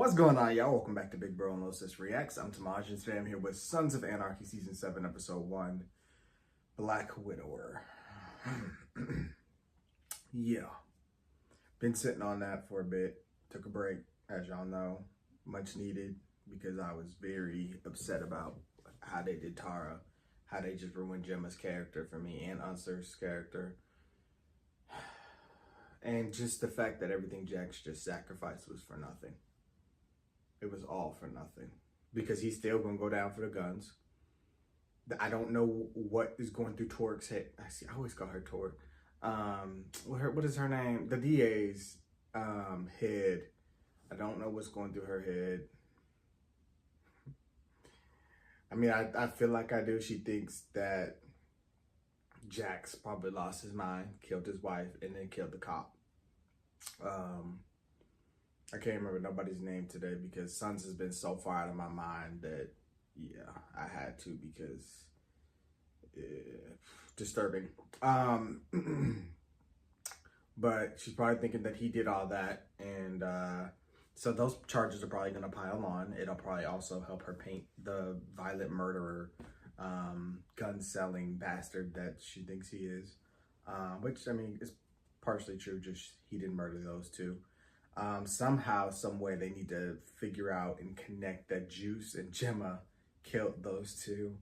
What's going on, y'all? Welcome back to Big Bro and Low Sis Reacts. I'm Tamaj, and today I'm here with Sons of Anarchy Season 7, Episode 1, Black Widower. Yeah. Been sitting on that for a bit. Took a break, as y'all know. Much needed, because I was very upset about how they did Tara. How they just ruined Gemma's character for me, and Unser's character. And just the fact that everything Jax just sacrificed was for nothing. It was all for nothing, because he's still going to go down for the guns. I don't know what is going through Torque's head. I always call her Torque. What is her name? The DA's head. I don't know what's going through her head. I mean, I feel like I do. She thinks that Jax probably lost his mind, killed his wife, and then killed the cop. I can't remember nobody's name today because Sons has been so far out of my mind that, yeah, I had to, because disturbing. But she's probably thinking that he did all that, and so those charges are probably going to pile on. It'll probably also help her paint the violent murderer, gun-selling bastard that she thinks he is, which, I mean, is partially true, just he didn't murder those two. Somehow, some way, they need to figure out and connect that Juice and Gemma killed those two.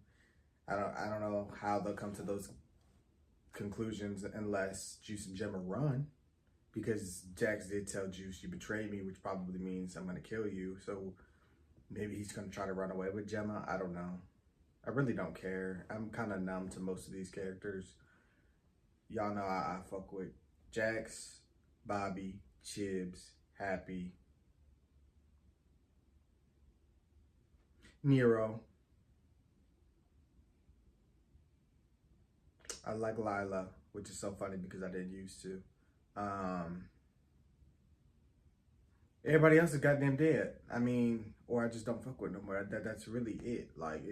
I don't know how they'll come to those conclusions unless Juice and Gemma run, because Jax did tell Juice, "You betrayed me," which probably means I'm gonna kill you. So maybe he's gonna try to run away with Gemma. I don't know. I really don't care. I'm kind of numb to most of these characters. Y'all know I fuck with Jax, Bobby, Chibs, Happy, Nero. I like Lila, which is so funny because I didn't used to. Everybody else is goddamn dead. I mean, or I just don't fuck with no more. That's really it. Like,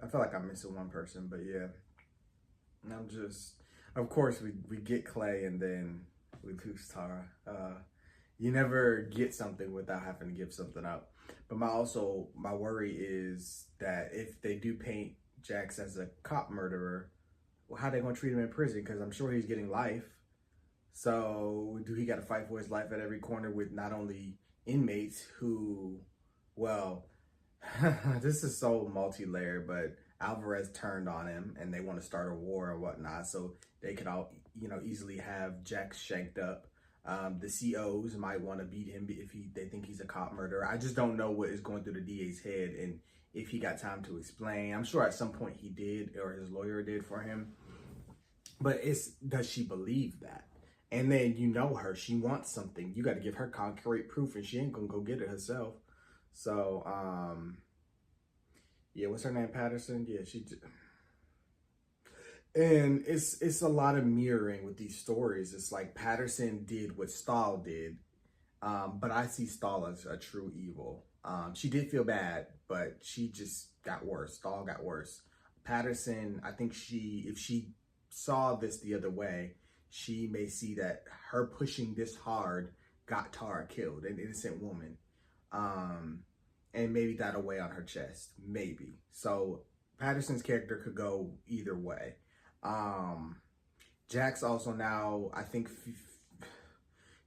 I feel like I'm missing one person, but yeah. I'm just, of course, we get Clay and then we lose Tara. You never get something without having to give something up. But my worry is that if they do paint Jax as a cop murderer, well, how are they going to treat him in prison? Because I'm sure he's getting life. So do he got to fight for his life at every corner with not only inmates who, well, this is so multi-layered, but Alvarez turned on him and they want to start a war and whatnot, so they could all, easily have Jax shanked up. The COs might want to beat him if they think he's a cop murderer. I just don't know what is going through the DA's head and if he got time to explain. I'm sure at some point he did, or his lawyer did for him. But does she believe that? And then her, she wants something. You got to give her concrete proof, and she ain't gonna go get it herself. So, yeah, what's her name? Patterson? Yeah, and it's a lot of mirroring with these stories. It's like Patterson did what Stahl did, but I see Stahl as a true evil. She did feel bad, but she just got worse. Stahl got worse. Patterson, I think if she saw this the other way, she may see that her pushing this hard got Tara killed, an innocent woman. And maybe that'll weigh on her chest, maybe. So Patterson's character could go either way. Jax also now, I think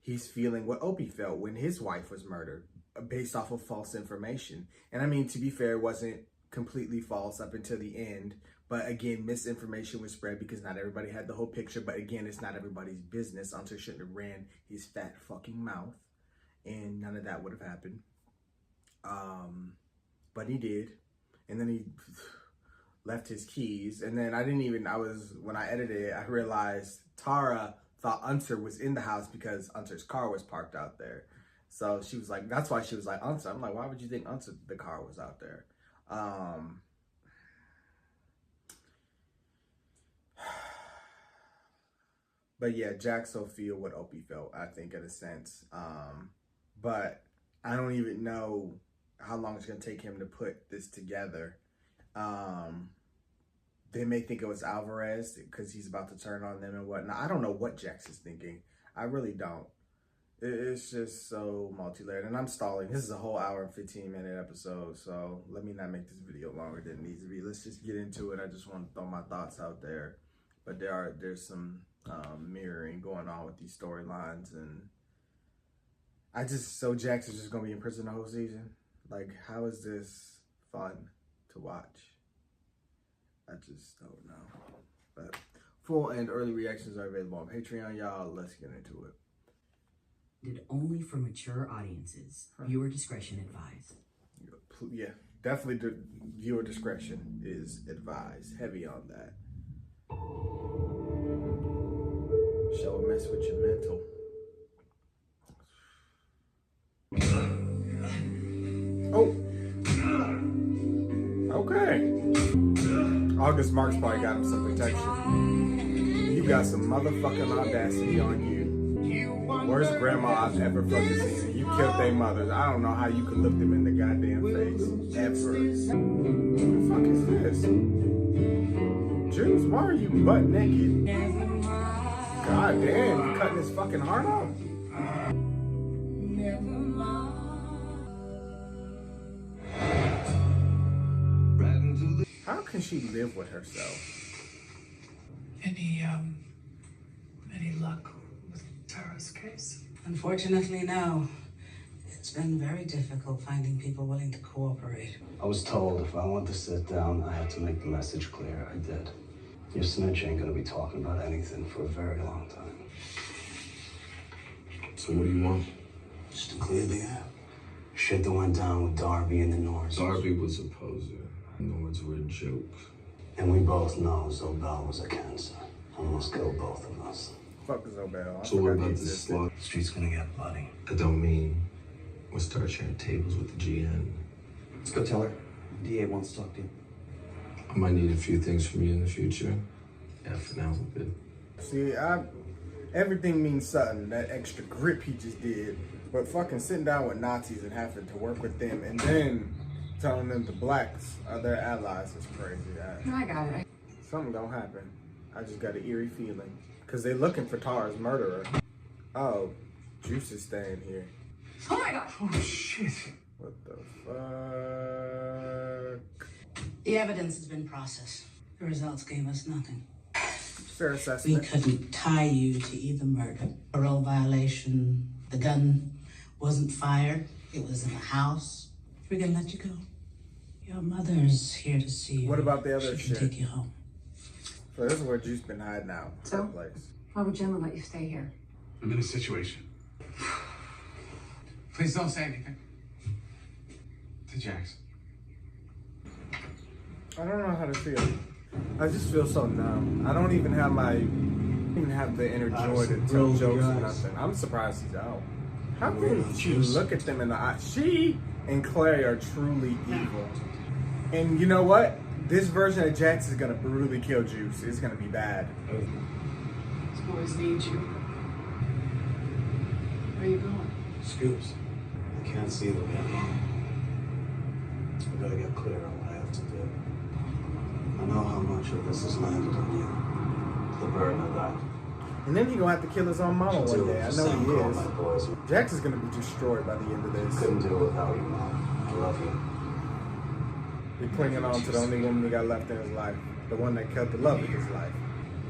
he's feeling what Opie felt when his wife was murdered, based off of false information. And I mean, to be fair, it wasn't completely false up until the end. But again, misinformation was spread because not everybody had the whole picture. But again, it's not everybody's business. Unser shouldn't have ran his fat fucking mouth, and none of that would have happened. But he did. And then he left his keys. And then when I edited it, I realized Tara thought Unser was in the house because Unser's car was parked out there. So she was like, that's why she was like, Unser. I'm like, why would you think the car was out there? But yeah, Jax will feel what Opie felt, I think, in a sense. But I don't even know how long it's going to take him to put this together. They may think it was Alvarez because he's about to turn on them and whatnot. I don't know what Jax is thinking. I really don't. It's just so multi-layered, and I'm stalling. This is a whole hour and 15-minute episode, so let me not make this video longer than it needs to be. Let's just get into it. I just want to throw my thoughts out there, but there's some mirroring going on with these storylines, and so Jax is just gonna be in prison the whole season. Like, how is this fun to watch? I just don't know. But full and early reactions are available on Patreon, y'all. Let's get into it. Only for mature audiences. Viewer discretion advised. Yeah, definitely viewer discretion is advised. Heavy on that. Show will mess with your mental. Oh. Okay. August Marks probably got him some protection. You got some motherfucking audacity on you. Worst grandma I've ever fucking seen. You killed their mothers. I don't know how you could look them in the goddamn face. Ever. What the fuck is this? Juice, why are you butt naked? God damn, you cutting his fucking heart off? How can she live with herself? Any luck with Tara's case? Unfortunately, no. It's been very difficult finding people willing to cooperate. I was told if I want to sit down, I had to make the message clear. I did. Your snitch ain't gonna be talking about anything for a very long time. So what do you want? Just to clear the air. Shit that went down with Darby and the Nords. Darby was a poser. Nords were a joke. And we both know Zobel was a cancer. Almost killed both of us. Fuck Zobel. So what about this slot? The street's gonna get bloody. I don't mean we'll start sharing tables with the GN. Let's go tell her. DA wants to talk to you. I might need a few things from you in the future. Yeah, for now we're good. See, everything means something. That extra grip he just did. But fucking sitting down with Nazis and having to work with them and then telling them the blacks are their allies is crazy. I got it. Something gonna happen. I just got an eerie feeling. Because they're looking for Tara's murderer. Oh, Juice is staying here. Oh my god. Oh shit. What the fuck? The evidence has been processed. The results gave us nothing. Fair We assessment. couldn't tie you to either murder. Parole violation. The gun wasn't fired. It was in the house. We're gonna let you go. Your mother's here to see you. What about the other She can shit? take you home. So this is where Juice been hiding out. So? That place. Why would Gemma let you stay here? I'm in a situation. Please don't say anything. To Jax. I don't know how to feel. I just feel so numb. I don't even have the inner joy to tell jokes or nothing. I'm surprised he's out. How can she look at them in the eye? She and Clay are truly evil. And you know what? This version of Jax is gonna brutally kill Juice. It's gonna be bad. These boys need you. Where are you going? Scoops. I can't see them yet. I gotta get clear on what I have to do. I know how much of this has landed on you. The burden of that. And then he gonna have to kill his own mama one day. I know he My is. boys. Jax is gonna be destroyed by the end of this. Couldn't do it without you, Mom. I love you. He's clinging on to the only woman he got left in his life. The one that kept the love of his life.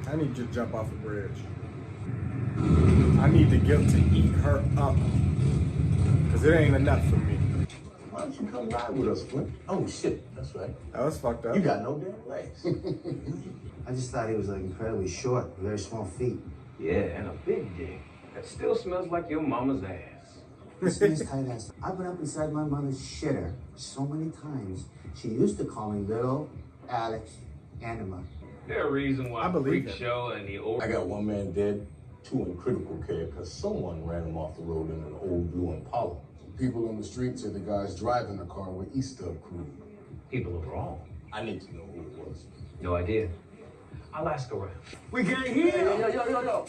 I need you to jump off a bridge. I need the guilt to eat her up. Cause it ain't enough for me. Why don't you come ride with us, Flint? Oh shit, that's right. That was fucked up. You got no damn legs. I just thought he was like incredibly short, very small feet. Yeah, and a big dick that still smells like your mama's ass. This man's tight ass. I've been up inside my mother's shitter so many times. She used to call me little Alex Anima. There's a reason why I believe Freak it. Show and the old I got one man dead, two in critical care because someone ran him off the road in an old blue Impala. People on the street said the guys driving the car were East Dub crew. people are wrong. I need to know who it was. No idea. I'll ask around. We can't hear. Yo.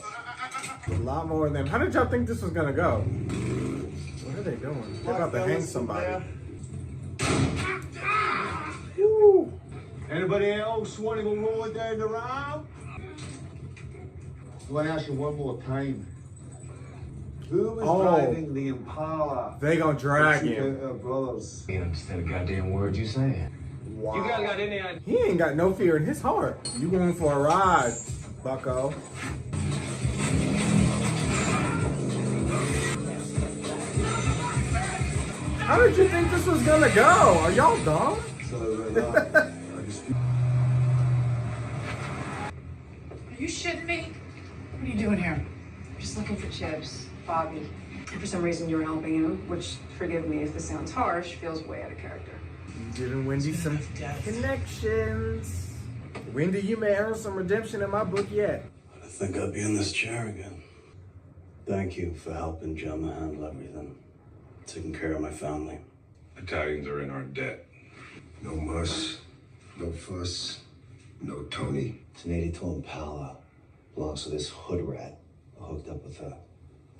A lot more than. How did y'all think this was gonna go? What are they doing? They're about to hang somebody. Woo. Anybody else want to go more than around? I want to ask you one more time. Who was driving the Impala? They gonna drag him. Brothers. I ain't understand a goddamn word you saying. Wow. You guys got any idea? He ain't got no fear in his heart. You going for a ride, bucko. How did you think this was gonna go? Are y'all dumb? Are you shitting me? What are you doing here? Just looking for Chips, Bobby. And for some reason you were helping him, which, forgive me if this sounds harsh, feels way out of character. You giving Wendy some connections. Wendy, you may earn some redemption in my book yet. I think I'd be in this chair again. Thank you for helping Gemma handle everything. Taking care of my family. Italians are in our debt. No muss, no fuss, no Tony. It's an 82 Impala. Belongs to this hood rat who hooked up with an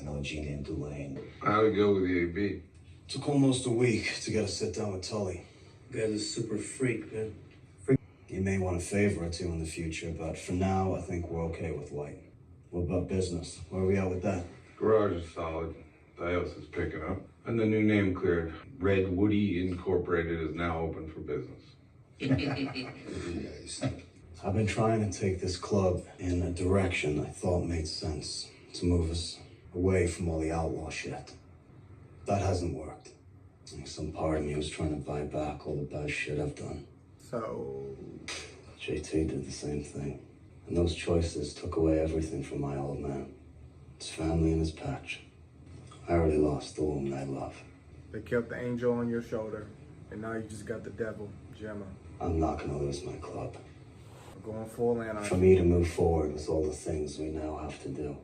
OG named Dwayne. How'd it go with the AB? Took almost a week to get a sit down with Tully. You guys are super freak, man. You may want a favor or two in the future, but for now, I think we're okay with White. What about business? Where are we at with that? Garage is solid. The house is picking up. And the new name cleared. Red Woody Incorporated is now open for business. I've been trying to take this club in a direction I thought made sense to move us away from all the outlaw shit. That hasn't worked. And some part of me was trying to buy back all the bad shit I've done. So JT did the same thing. And those choices took away everything from my old man. His family and his patch. I already lost the woman I love. they kept the angel on your shoulder, and now you just got the devil, Gemma. I'm not gonna lose my club. We're going full Anarchy. For me to move forward with all the things we now have to do,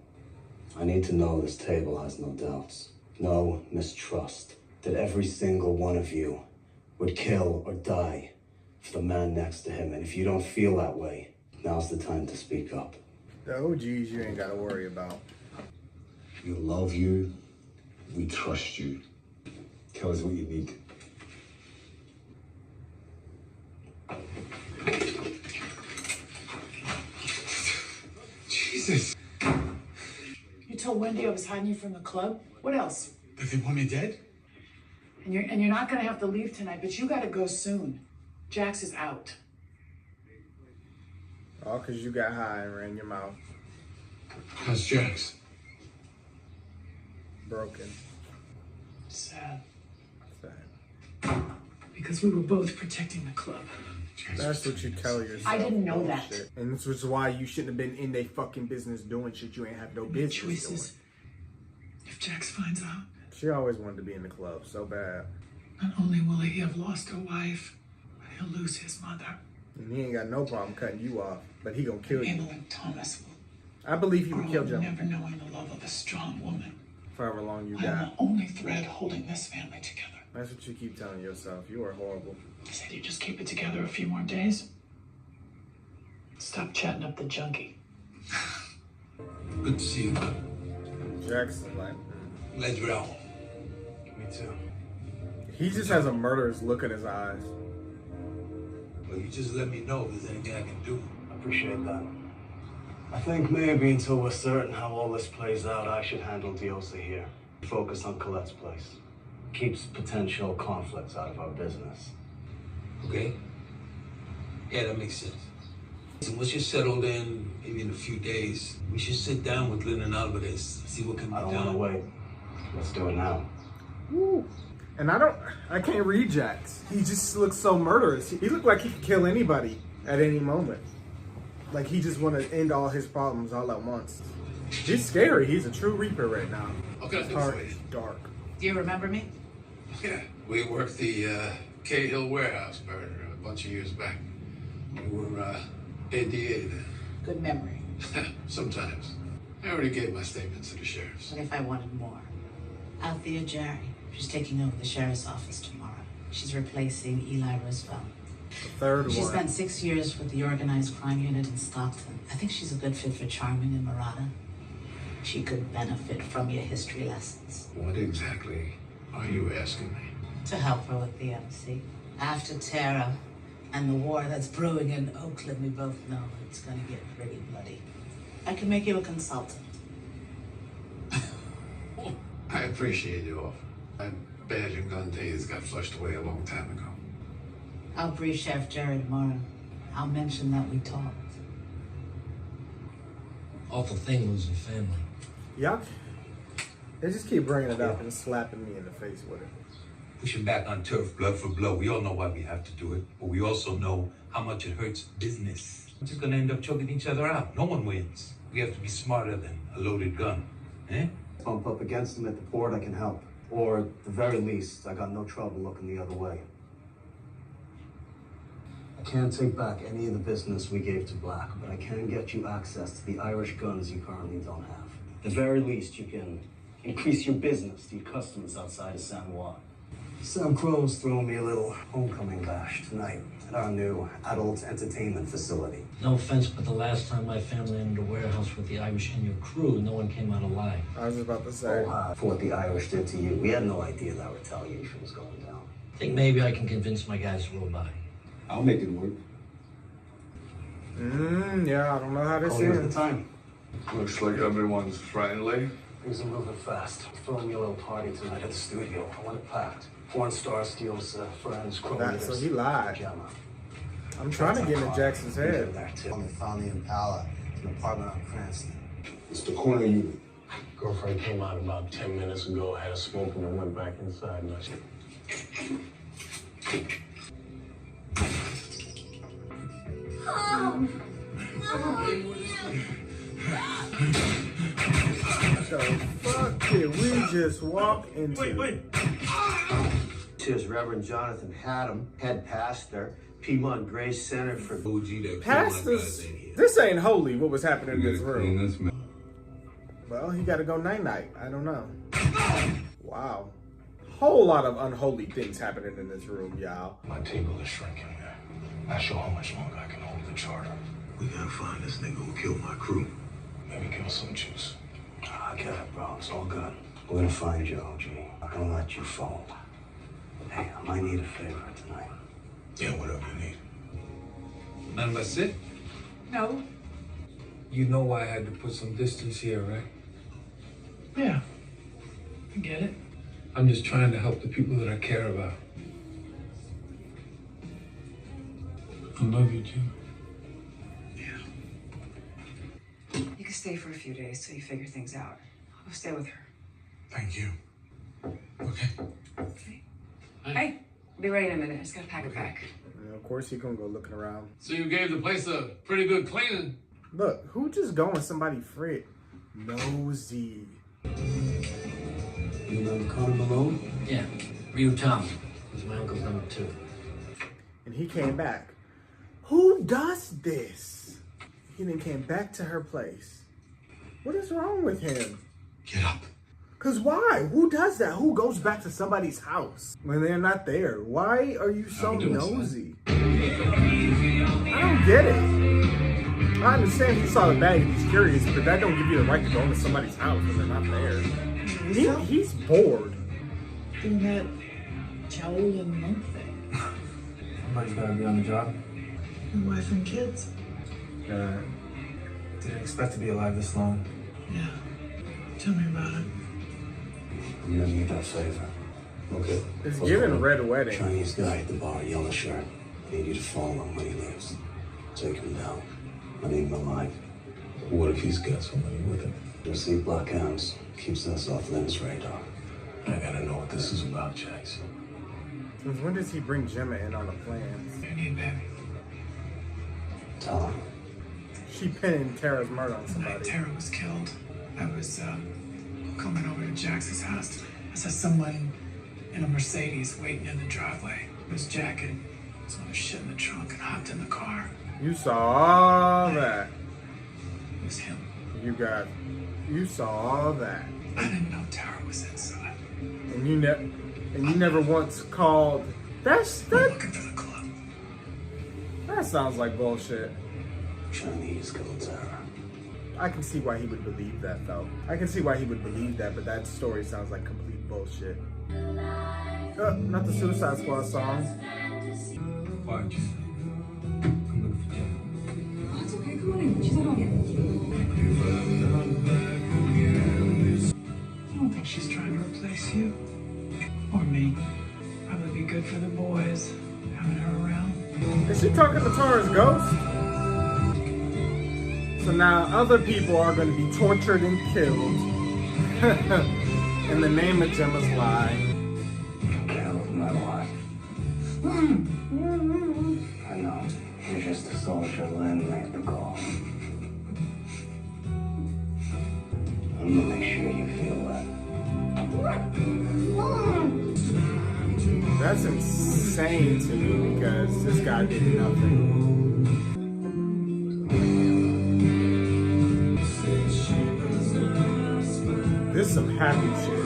I need to know this table has no doubts, no mistrust, that every single one of you would kill or die for the man next to him. And if you don't feel that way, now's the time to speak up. The OGs you ain't gotta worry about. We love you. We trust you. Tell us what you need. Jesus. You told Wendy I was hiding you from the club? What else? Did they want me dead? And you're not gonna have to leave tonight, but you gotta go soon. Jax is out. All because you got high and ran your mouth. How's Jax? Broken. Sad. Sad. Because we were both protecting the club. That's what you tell yourself. I didn't know that. Bullshit. And this was why you shouldn't have been in their fucking business doing shit you ain't have no business Choices. doing. If Jax finds out, She always wanted to be in the club so bad. not only will he have lost a wife, but he'll lose his mother. And he ain't got no problem cutting you off, but he gonna kill you. Abel and Thomas will I believe he would grow kill up Gemma. never knowing the love of a strong woman. However long you I am got. the only thread holding this family together. That's what you keep telling yourself. You are horrible. I said you just keep it together a few more days. Stop chatting up the junkie. Good to see you. Jackson's like, Let's go. Me too. he just has a murderous look in his eyes. Well, you just let me know if there's anything I can do. I appreciate that. I think maybe until we're certain how all this plays out, I should handle Diosa here. Focus on Colette's place. Keeps potential conflicts out of our business. Okay? Yeah, that makes sense. So once you're settled in, maybe in a few days, we should sit down with Lynn and Alvarez, see what can be I done. don't want to wait. Let's do it now. Woo. And I can't read Jax. He just looks so murderous. He looked like he could kill anybody at any moment. Like he just want to end all his problems all at once. He's scary. He's a true reaper right now. Okay, His heart is dark. Do you remember me? Yeah, we worked the Cahill warehouse murder a bunch of years back. We were ADA then. Good memory. Sometimes. I already gave my statements to the sheriffs. What if I wanted more? Althea Jerry. She's taking over the sheriff's office tomorrow. She's replacing Eli Roosevelt. The third She one. spent 6 years with the organized crime unit in Stockton. I think she's a good fit for Charming and Murata. She could benefit from your history lessons. What exactly are you asking me? To help her with the MC. After Terra and the war that's brewing in Oakland, we both know it's gonna get pretty bloody. I can make you a consultant. I appreciate your offer. My badge and gun days got flushed away a long time ago. I'll brief Chef Jerry tomorrow. I'll mention that we talked. Awful thing losing family. Yuck. They just keep bringing it up and slapping me in the face with it. Pushing back on turf, blood for blood. We all know why we have to do it, but we also know how much it hurts business. We're just gonna end up choking each other out. No one wins. We have to be smarter than a loaded gun. Eh? Bump up against them at the port, I can help. Or at the very least, I got no trouble looking the other way. I can't take back any of the business we gave to Black, but I can get you access to the Irish guns you currently don't have. At the very least, you can increase your business to your customers outside of San Juan. Sam Crow's throwing me a little homecoming bash tonight at our new adult entertainment facility. No offense, but the last time my family entered a warehouse with the Irish and your crew, no one came out alive. I was just about to say. For what the Irish did to you, we had no idea that retaliation was going down. I think maybe I can convince my guys to roll by. I'll make it work. Yeah, I don't know how this Call you at ends. the time. Looks like everyone's friendly. Things are moving fast. Throwing me a little party tonight at the studio. I want it packed. Porn star steals friends, That, so he lied. Gemma. I'm trying to get in Jackson's head. When they found the Impala in an apartment on Cranston. It's the corner unit. Girlfriend came out about 10 minutes ago, had a smoke, and then went back inside. And I said, So fuck did we just walk into? Wait. Here's Reverend Jonathan Haddam, head pastor, Piedmont Grace Center for OG that Pastors, this ain't holy. What was happening in this room? Well, he got to go night-night. I don't know. Wow. Whole lot of unholy things happening in this room, y'all. my table is shrinking, man. Not sure how much longer I can hold the charter. We gotta find this nigga who killed my crew. Maybe give us some juice. I get it, bro. It's all good. We're gonna find you, OG. I'm gonna let you fall. Hey, I might need a favor tonight. Yeah, whatever you need. None of us it? No. You know why I had to put some distance here, right? Yeah. I get it. I'm just trying to help the people that I care about. I love you, Jim. You can stay for a few days till you figure things out. I'll go stay with her. Thank you. Okay. Hey, I'll be ready in a minute. I just gotta pack it back. And of course, he gonna go looking around. So you gave the place a pretty good cleaning. Look, who just going somebody Frit? Nosy. You remember Connor Malone? Yeah, Ryu Tom was my uncle's number 2. And he came back. Who does this? He then came back to her place. What is wrong with him? Get up. Cause why? Who does that? Who goes back to somebody's house when they're not there? Why are you so nosy? I don't get it. I understand he saw the bag and he's curious, but that don't give you the right to go into somebody's house when they're not there. He's bored. Doing that jowl and monk thing. Somebody's gotta be on the job. Your wife and kids. Didn't expect to be alive this long. Yeah. Tell me about it. I'm gonna need that favor. Okay. It's giving red wedding. Chinese guy at the bar, yellow shirt. I need you to follow him when he leaves. Take him down. I need him alive. What if he's got somebody with him? You'll see black hands. Keeps us off Lynn's radar. I gotta know what this is about, Jackson. Since when does he bring Gemma in on the plans? You need baby. Tell him. She pinned Tara's murder on The night somebody. Tara was killed, I was coming over to Jax's house. I saw someone in a Mercedes waiting in the driveway. His jacket. So I shit in the trunk and hopped in the car. You saw all that. It was him. You saw all that. I didn't know Tara was inside. And you never once called. We're looking for the club. That sounds like bullshit. Chinese killed Tara. I can see why he would believe that, though. I can see why he would believe that, but that story sounds like complete bullshit. Not the Suicide Squad song. Watch. I'm looking for Jim. Oh, it's okay. Come on in. She's not on yet. I don't think she's trying to Is she talking to Tara's ghost? So now other people are going to be tortured and killed in the name of Gemma's lie. Killed my wife. I know. You're just a soldier. Lynn made the call. I'm gonna make sure you feel that. That's insane to me because this guy did nothing. This is some happy shit.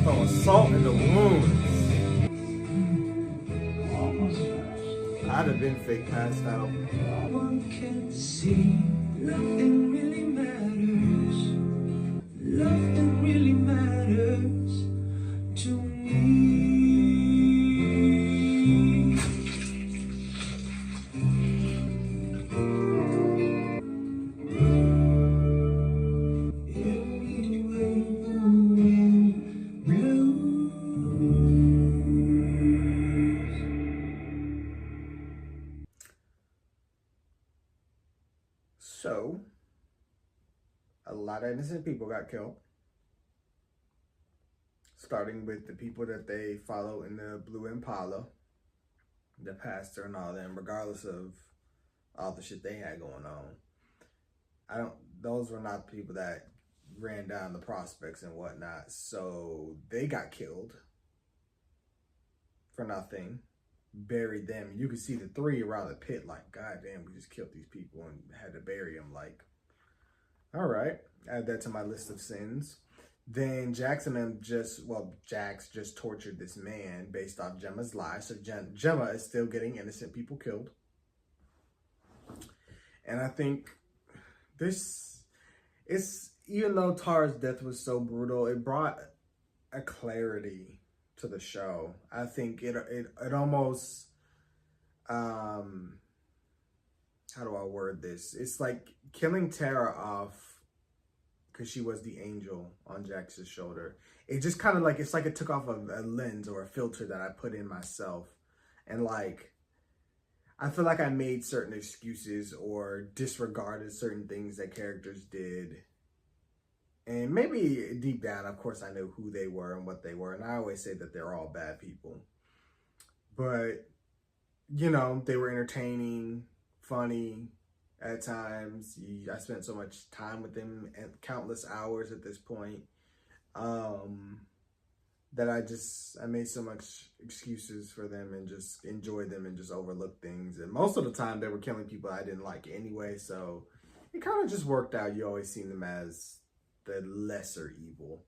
Oh, salt in the wounds. I'd have been fake passed out. One can see nothing really matters. Nothing really matters to me. So, a lot of innocent people got killed. Starting with the people that they follow in the Blue Impala, the pastor and all them, regardless of all the shit they had going on. Those were not the people that ran down the prospects and whatnot. So they got killed for nothing. Buried them. You could see the three around the pit like, God damn, we just killed these people and had to bury them. Like, all right, add that to my list of sins. Then Jax and them Jax just tortured this man based off Gemma's lie. So Gemma is still getting innocent people killed. And I think even though Tara's death was so brutal, it brought a clarity to the show. I think it almost, how do I word this? It's like killing Tara off because she was the angel on Jax's shoulder. It just kind of like, it's like it took off a lens or a filter that I put in myself. And like, I feel like I made certain excuses or disregarded certain things that characters did. And maybe deep down, of course, I knew who they were and what they were. And I always say that they're all bad people. But, you know, they were entertaining, funny at times. I spent so much time with them and countless hours at this point. That I made so much excuses for them and just enjoyed them and just overlooked things. And most of the time, they were killing people I didn't like anyway. So it kind of just worked out. You always see them as the lesser evil.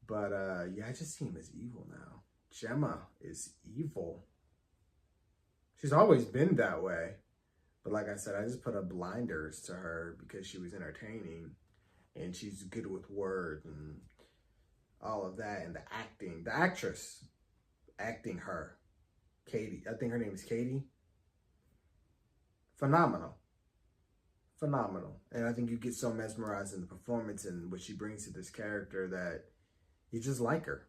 But yeah, I just see him as evil now. Gemma is evil. She's always been that way. But like I said, I just put up blinders to her because she was entertaining and she's good with words and all of that. And the acting, the actress acting her, Katie, I think her name is Katie. Phenomenal. And I think you get so mesmerized in the performance and what she brings to this character that you just like her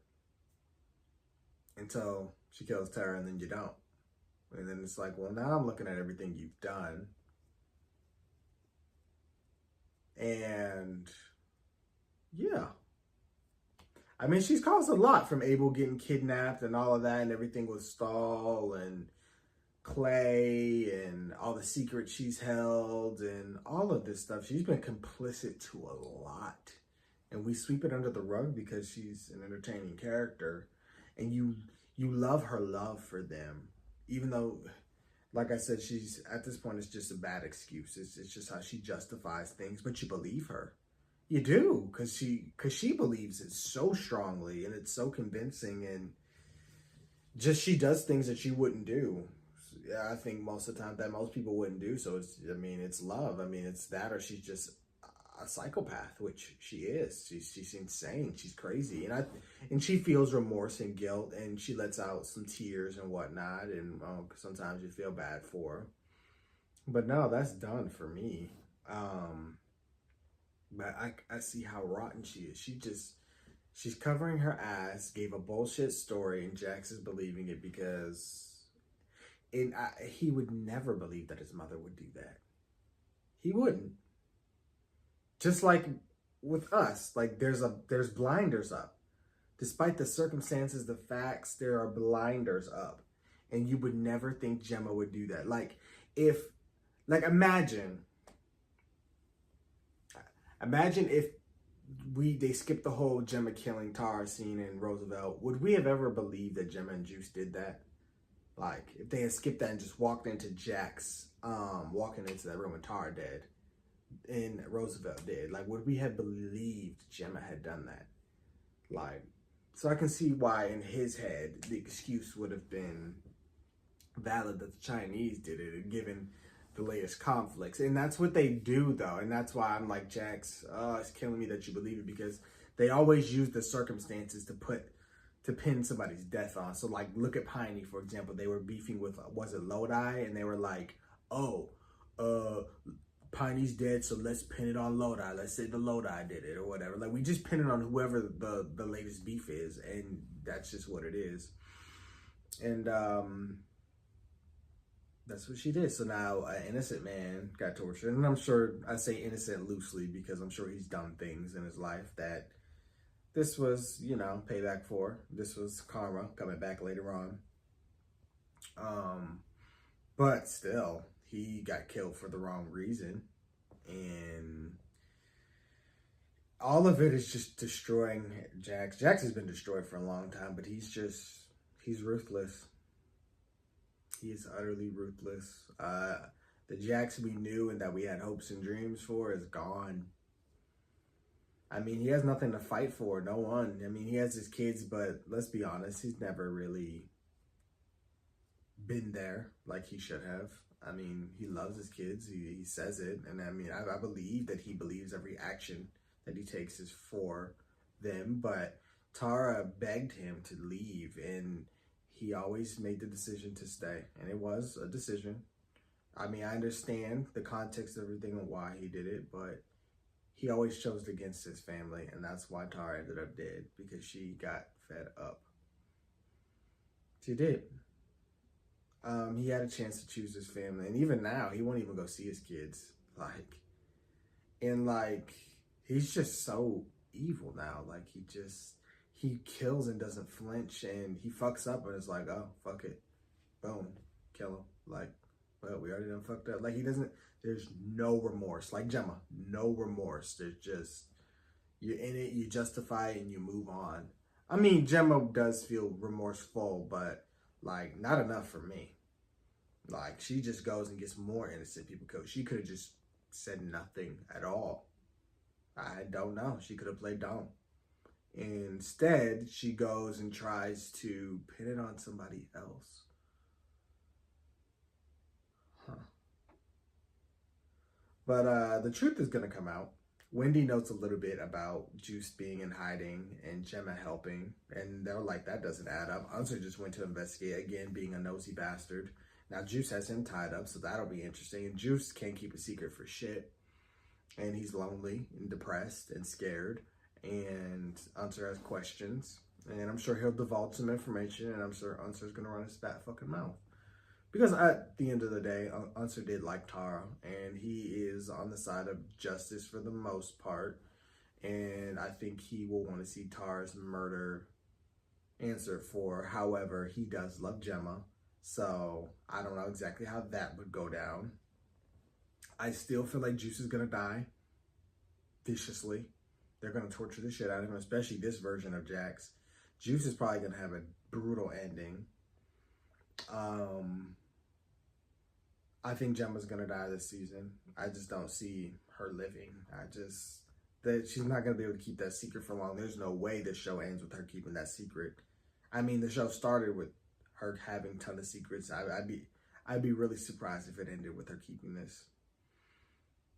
until she kills Tara and then you don't. And then it's like, well, now I'm looking at everything you've done. And yeah. I mean, she's caused a lot, from Abel getting kidnapped and all of that, and everything with Stahl and Clay and all the secrets she's held and all of this stuff. She's been complicit to a lot. And we sweep it under the rug because she's an entertaining character. And you love her love for them. Even though, like I said, she's, at this point, it's just a bad excuse. It's just how she justifies things, but you believe her. You do, because she believes it so strongly and it's so convincing, and just she does things that you wouldn't do. I think most of the time that most people wouldn't do. So it's, I mean, it's love. I mean, it's that, or she's just a psychopath, which she is. She's insane. She's crazy, and she feels remorse and guilt, and she lets out some tears and whatnot. And sometimes you feel bad for her. But no, that's done for me. But I see how rotten she is. She's covering her ass, gave a bullshit story, and Jax is believing it because he would never believe that his mother would do that. He wouldn't. Just like with us, like there's blinders up. Despite the circumstances, the facts, there are blinders up. And you would never think Gemma would do that. Imagine if they skipped the whole Gemma killing Tara scene in Roosevelt. Would we have ever believed that Gemma and Juice did that? Like, if they had skipped that and just walked into Jax, walking into that room and Tara dead, and Roosevelt did, like, would we have believed Gemma had done that? Like, so I can see why in his head the excuse would have been valid that the Chinese did it, given the latest conflicts. And that's what they do, though. And that's why I'm like, Jax, it's killing me that you believe it, because they always use the circumstances to pin somebody's death on. So, like, look at Piney, for example. They were beefing with, was it Lodi? And they were like, Piney's dead, so let's pin it on Lodi. Let's say the Lodi did it or whatever. Like, we just pin it on whoever the latest beef is, and that's just what it is. And that's what she did. So now an innocent man got tortured. And I'm sure I say innocent loosely because I'm sure he's done things in his life that this was, payback for. This was karma coming back later on. But still, he got killed for the wrong reason. And all of it is just destroying Jax. Jax has been destroyed for a long time, but he's ruthless. He is utterly ruthless. The Jax we knew and that we had hopes and dreams for is gone. I mean, he has nothing to fight for. No one. I mean, he has his kids, but let's be honest, he's never really been there like he should have. I mean, he loves his kids. He says it. And I mean, I believe that he believes every action that he takes is for them. But Tara begged him to leave, and he always made the decision to stay. And it was a decision. I mean, I understand the context of everything and why he did it, but he always chose against his family. And that's why Tara ended up dead, because she got fed up. She did. He had a chance to choose his family. And even now, he won't even go see his kids. He's just so evil now. Like, he kills and doesn't flinch, and he fucks up and it's like, oh, fuck it. Boom. Kill him. Like, well, we already done fucked up. Like, there's no remorse. Like Gemma, no remorse. There's just, you're in it, you justify it, and you move on. I mean, Gemma does feel remorseful, but, like, not enough for me. Like, she just goes and gets more innocent people killed. She could have just said nothing at all. I don't know. She could have played dumb. Instead, she goes and tries to pin it on somebody else. But the truth is going to come out. Wendy knows a little bit about Juice being in hiding and Gemma helping. And they're like, that doesn't add up. Unser just went to investigate, again, being a nosy bastard. Now, Juice has him tied up, so that'll be interesting. And Juice can't keep a secret for shit. And he's lonely and depressed and scared. And Unser has questions. And I'm sure he'll divulge some information. And I'm sure Unser's going to run his fat fucking mouth. Because at the end of the day, Unser did like Tara. And he is on the side of justice for the most part. And I think he will want to see Tara's murder answered for. However, he does love Gemma. So I don't know exactly how that would go down. I still feel like Juice is going to die viciously. They're going to torture the shit out of him, especially this version of Jax. Juice is probably going to have a brutal ending. I think Gemma's going to die this season. I just don't see her living. That she's not going to be able to keep that secret for long. There's no way this show ends with her keeping that secret. I mean, the show started with her having a ton of secrets. I'd be really surprised if it ended with her keeping this.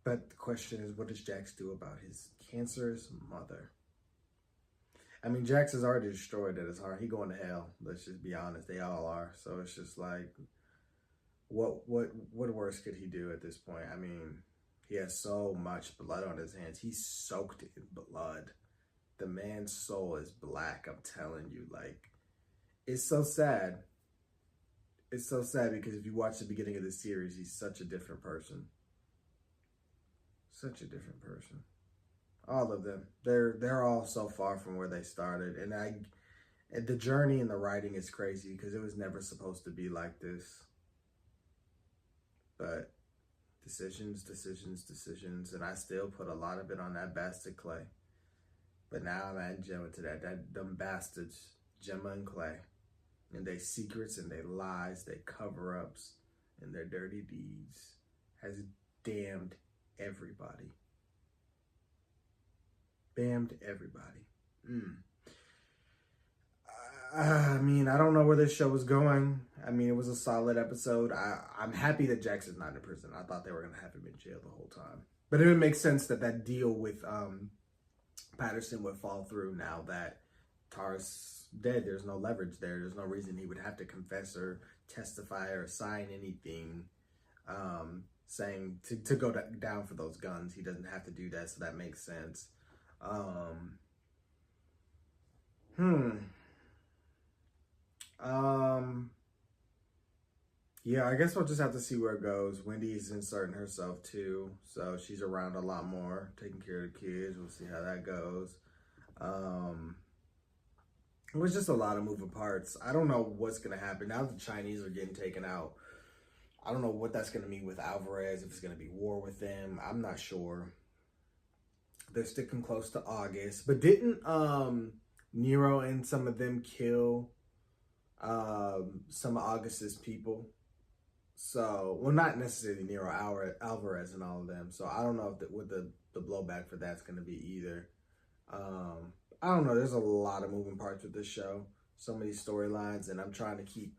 But the question is, what does Jax do about his cancerous mother? I mean, Jax is already destroyed at his heart. He going to hell. Let's just be honest. They all are. So it's just like, what worse could he do at this point? I mean, he has so much blood on his hands. He's soaked in blood. The man's soul is black. I'm telling you, like, it's so sad. It's so sad because if you watch the beginning of the series, he's such a different person. Such a different person. All of them. They're all so far from where they started. And the journey in the writing is crazy because it was never supposed to be like this. But decisions. And I still put a lot of it on that bastard Clay. But now I'm adding Gemma to that. Them bastards, Gemma and Clay. And their secrets and their lies, their cover-ups, and their dirty deeds has damned everybody. Damned everybody. I mean, I don't know where this show was going. I mean, it was a solid episode. I'm happy that Jax is not in prison. I thought they were going to have him in jail the whole time. But it would make sense that deal with Patterson would fall through now that Tara's dead. There's no leverage there. There's no reason he would have to confess or testify or sign anything saying to go down for those guns. He doesn't have to do that, so that makes sense. Yeah, I guess we'll just have to see where it goes. Wendy's inserting herself too, so she's around a lot more, taking care of the kids. We'll see how that goes. It was just a lot of moving parts. I don't know what's going to happen. Now the Chinese are getting taken out, I don't know what that's going to mean with Alvarez, if it's going to be war with them. I'm not sure. They're sticking close to August. But didn't Nero and some of them kill some of August's people? So, well, not necessarily Nero, Alvarez and all of them. So I don't know if what the blowback for that's going to be either. I don't know. There's a lot of moving parts with this show. So many storylines, and I'm trying to keep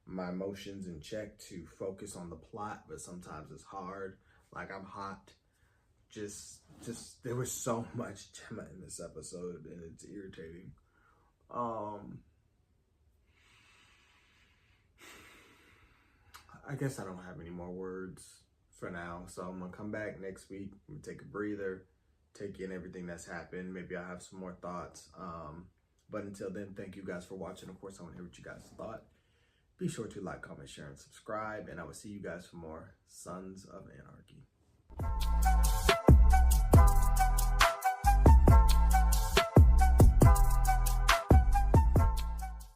my emotions in check to focus on the plot, but sometimes it's hard. Like, I'm hot. Just there was so much Gemma in this episode, and it's irritating. I guess I don't have any more words for now, so I'm gonna come back next week and take a breather, take in everything that's happened. Maybe I'll have some more thoughts. But until then, thank you guys for watching. Of course, I want to hear what you guys thought. Be sure to like, comment, share, and subscribe, and I will see you guys for more Sons of Anarchy.